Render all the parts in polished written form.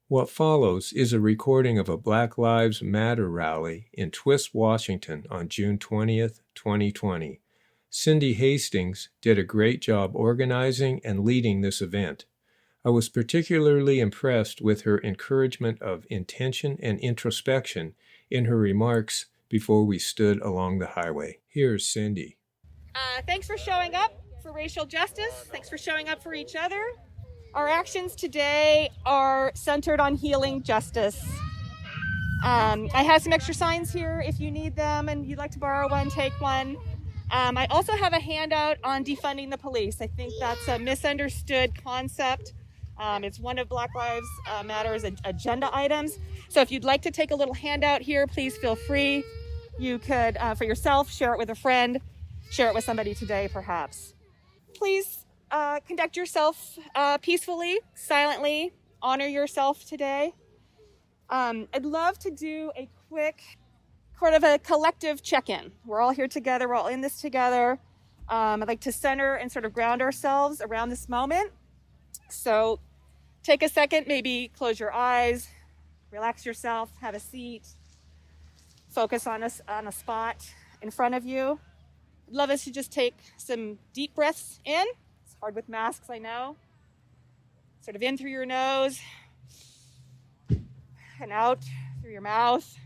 What follows is a recording of a Black Lives Matter rally in Twisp, Washington on June 20th, 2020. Cindy Hastings did a great job organizing and leading this event. I was particularly impressed with her encouragement of intention and introspection in her remarks before we stood along the highway. Here's Cindy. Thanks for showing up for racial justice. Thanks for showing up for each other. Our actions today are centered on healing justice. I have some extra signs here if you need them and you'd like to borrow one, take one. I also have a handout on defunding the police. I think that's a misunderstood concept. It's one of Black Lives Matter's agenda items. So if you'd like to take a little handout here, please feel free. You could, for yourself, share it with a friend, share it with somebody today, perhaps. Please conduct yourself peacefully, silently, honor yourself today. I'd love to do a quick, sort of a collective check-in. We're all here together, we're all in this together. I'd like to center and sort of ground ourselves around this moment. So take a second, maybe close your eyes, relax yourself, have a seat, focus on a spot in front of you. I'd love us to just take some deep breaths in. It's hard with masks, I know. Sort of in through your nose and out through your mouth.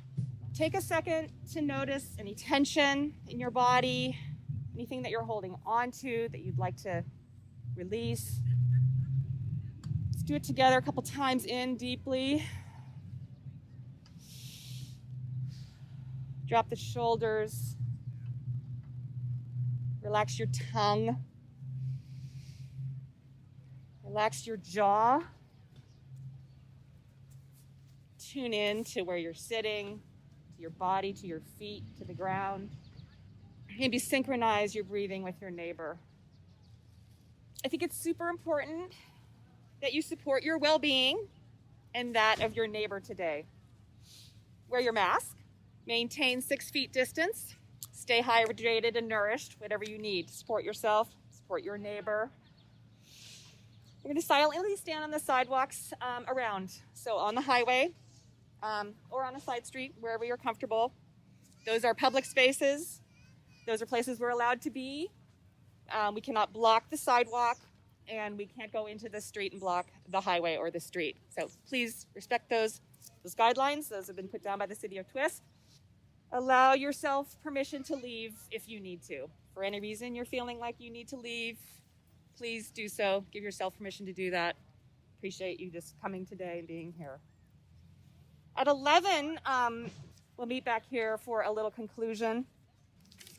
Take a second to notice any tension in your body, anything that you're holding on to that you'd like to release. Let's do it together a couple times. In deeply. Drop the shoulders. Relax your tongue. Relax your jaw. Tune in to where you're sitting, to your body, to your feet, to the ground. Maybe synchronize your breathing with your neighbor. I think it's super important that you support your well-being and that of your neighbor today. Wear your mask. Maintain 6 feet distance. Stay hydrated and nourished, whatever you need to support yourself, support your neighbor. We're going to silently stand on the sidewalks around. So on the highway or on a side street, wherever you're comfortable. Those are public spaces. Those are places we're allowed to be. We cannot block the sidewalk, and we can't go into the street and block the highway or the street. So please respect those guidelines. Those have been put down by the city of Twisp. Allow yourself permission to leave if you need to. For any reason you're feeling like you need to leave, please do so. Give yourself permission to do that. Appreciate you just coming today and being here. At 11, we'll meet back here for a little conclusion.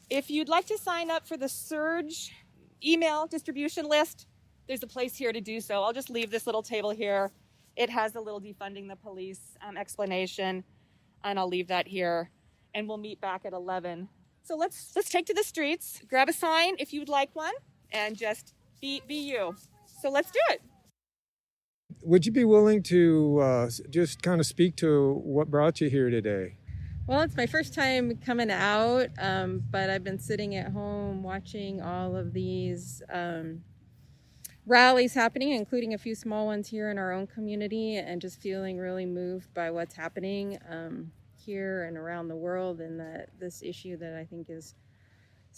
If you'd like to sign up for the Surge email distribution list, there's a place here to do so. I'll just leave this little table here. It has a little defunding the police explanation, and I'll leave that here. And we'll meet back at 11. So let's take to the streets, grab a sign if you'd like one, and just be you. So let's do it. Would you be willing to just kind of speak to what brought you here today? Well, it's my first time coming out, but I've been sitting at home watching all of these rallies happening, including a few small ones here in our own community, and just feeling really moved by what's happening here and around the world, and that this issue that I think is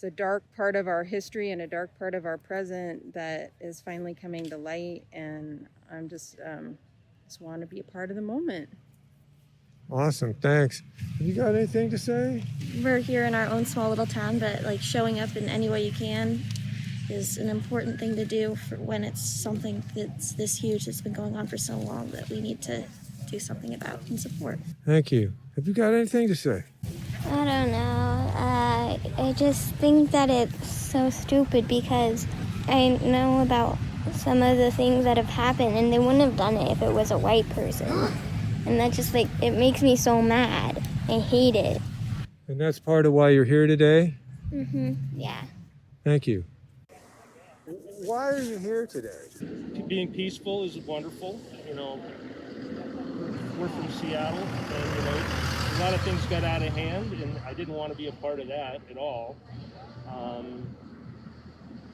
a dark part of our history and a dark part of our present that is finally coming to light, and I'm just want to be a part of the moment. Awesome, thanks. You got anything to say? We're here in our own small little town, but like showing up in any way you can is an important thing to do for when it's something that's this huge that's been going on for so long that we need to do something about and support. Thank you. Have you got anything to say? I don't know. I just think that it's so stupid because I know about some of the things that have happened and they wouldn't have done it if it was a white person. And that just it makes me so mad. I hate it. And that's part of why you're here today? Yeah. Thank you. Why are you here today? Being peaceful is wonderful. We're from Seattle, and a lot of things got out of hand, and I didn't want to be a part of that at all.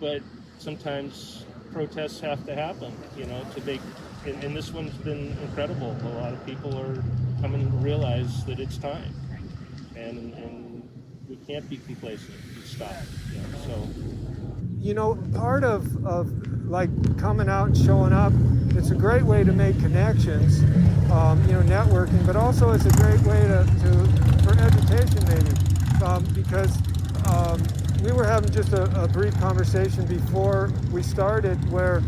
But sometimes protests have to happen, to make and this one's been incredible. A lot of people are coming to realize that it's time, and we can't be complacent. We stop. So. Part of like coming out and showing up, it's a great way to make connections, networking, but also it's a great way for education maybe, because we were having just a brief conversation before we started where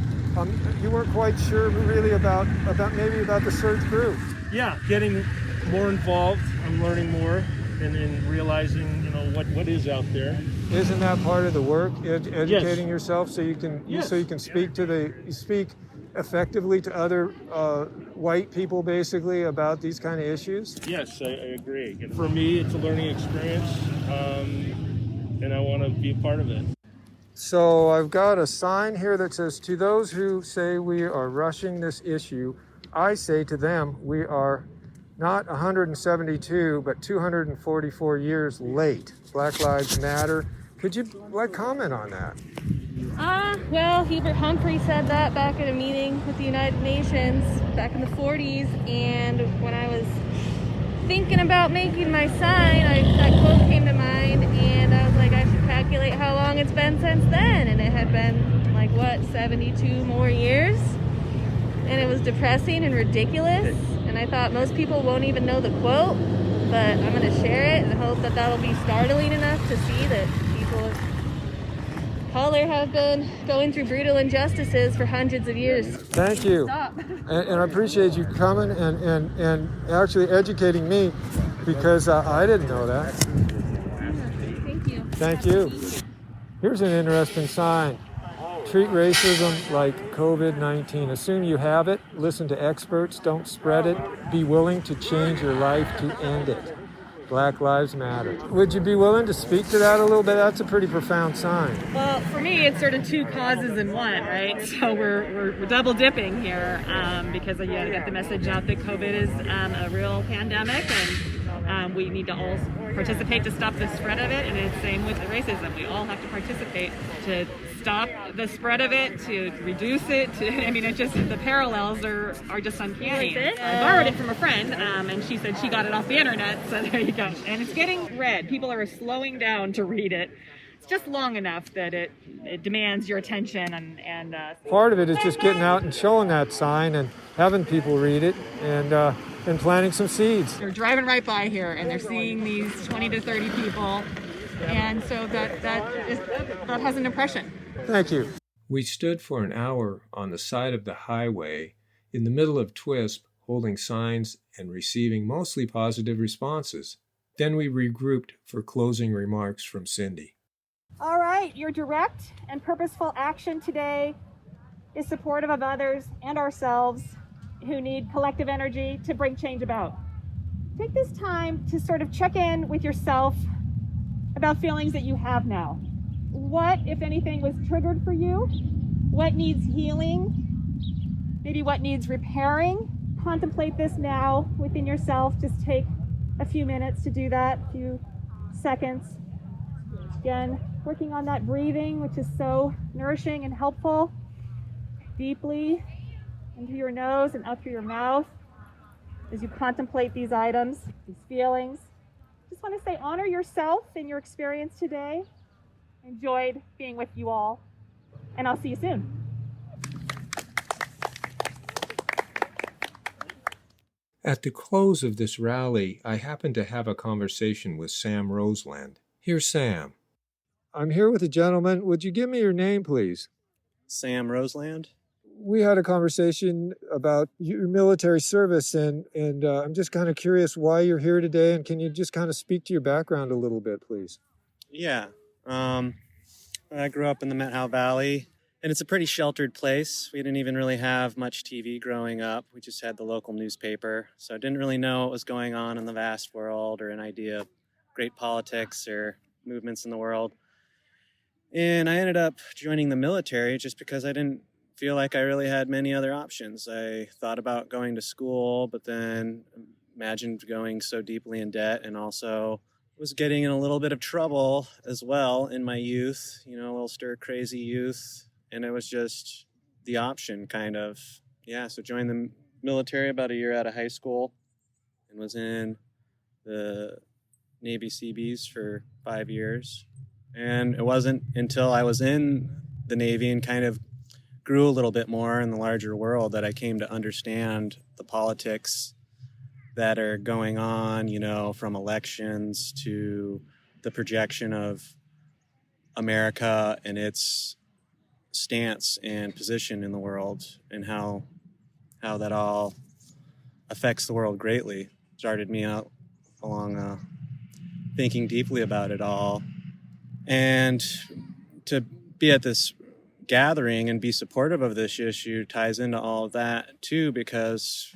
you weren't quite sure really about the search group. Yeah, getting more involved. I'm learning more and realizing, what is out there. Isn't that part of the work? Educating Yes. yourself so you can Yes. speak effectively to other white people basically about these kind of issues? Yes, I agree. For me, it's a learning experience, and I want to be a part of it. So I've got a sign here that says, "To those who say we are rushing this issue, I say to them, we are not 172, but 244 years late. Black Lives Matter." Could you comment on that? Well, Hubert Humphrey said that back at a meeting with the United Nations back in the 40s, and when I was thinking about making my sign, that quote came to mind, and I was like, I should calculate how long it's been since then, and it had been 72 more years, and it was depressing and ridiculous, and I thought most people won't even know the quote, but I'm going to share it and hope that that'll be startling enough to see that people of color have been going through brutal injustices for hundreds of years. Thank you. Stop. And I appreciate you coming and actually educating me, because I didn't know that. Thank you. Thank you. Here's an interesting sign. Treat racism like COVID-19. Assume you have it. Listen to experts. Don't spread it. Be willing to change your life to end it. Black Lives Matter. Would you be willing to speak to that a little bit? That's a pretty profound sign. Well, for me, it's sort of two causes in one, right? So we're double dipping here because you got to get the message out that COVID is a real pandemic, and we need to all participate to stop the spread of it. And it's the same with racism. We all have to participate to stop the spread of it, to reduce it. It's just the parallels are just uncanny. I borrowed it from a friend, and she said she got it off the internet. So there you go. And it's getting read. People are slowing down to read it. It's just long enough that it demands your attention and Part of it is just getting out and showing that sign and having people read it and planting some seeds. They're driving right by here and they're seeing these 20 to 30 people, and so that has an impression. Thank you. We stood for an hour on the side of the highway in the middle of Twisp, holding signs and receiving mostly positive responses. Then we regrouped for closing remarks from Cindy. All right, your direct and purposeful action today is supportive of others and ourselves who need collective energy to bring change about. Take this time to sort of check in with yourself about feelings that you have now. What, if anything, was triggered for you? What needs healing? Maybe what needs repairing? Contemplate this now within yourself. Just take a few minutes to do that, a few seconds. Again, working on that breathing, which is so nourishing and helpful. Deeply into your nose and out through your mouth as you contemplate these items, these feelings. Just want to say, honor yourself in your experience today. Enjoyed being with you all, and I'll see you soon. At the close of this rally, I happened to have a conversation with Sam Roseland. Here's Sam. I'm here with a gentleman. Would you give me your name, please? Sam Roseland. We had a conversation about your military service, and I'm just kind of curious why you're here today, and can you just kind of speak to your background a little bit, please? Yeah. I grew up in the Methow Valley, and it's a pretty sheltered place. We didn't even really have much TV growing up. We just had the local newspaper, so I didn't really know what was going on in the vast world or an idea of great politics or movements in the world. And I ended up joining the military just because I didn't feel like I really had many other options. I thought about going to school, but then imagined going so deeply in debt, and also was getting in a little bit of trouble as well in my youth, a little stir-crazy youth. And it was just the option kind of Yeah, so joined the military about a year out of high school and was in the Navy Seabees for 5 years. And it wasn't until I was in the Navy and kind of grew a little bit more in the larger world that I came to understand the politics that are going on, you know, from elections to the projection of America and its stance and position in the world, and how that all affects the world greatly. Started me out along thinking deeply about it all. And to be at this gathering and be supportive of this issue ties into all of that too, because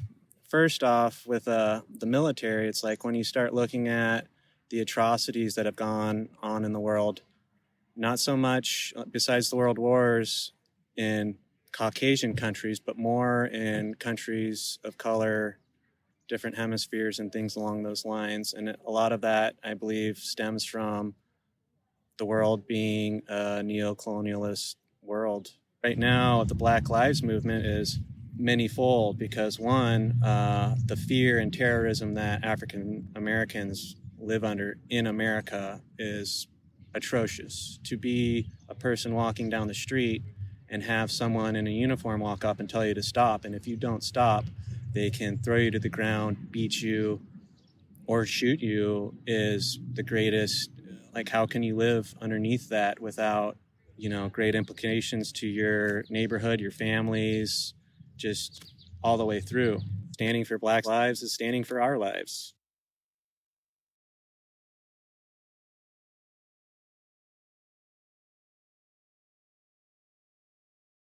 first off, with the military, it's like when you start looking at the atrocities that have gone on in the world, not so much besides the world wars in Caucasian countries, but more in countries of color, different hemispheres, and things along those lines. And a lot of that, I believe, stems from the world being a neo-colonialist world. Right now, the Black Lives Movement is many-fold because, one, the fear and terrorism that African Americans live under in America is atrocious. To be a person walking down the street and have someone in a uniform walk up and tell you to stop, and if you don't stop, they can throw you to the ground, beat you, or shoot you, is the greatest. Like, how can you live underneath that without, you know, great implications to your neighborhood, your families, just all the way through? Standing for Black lives is standing for our lives.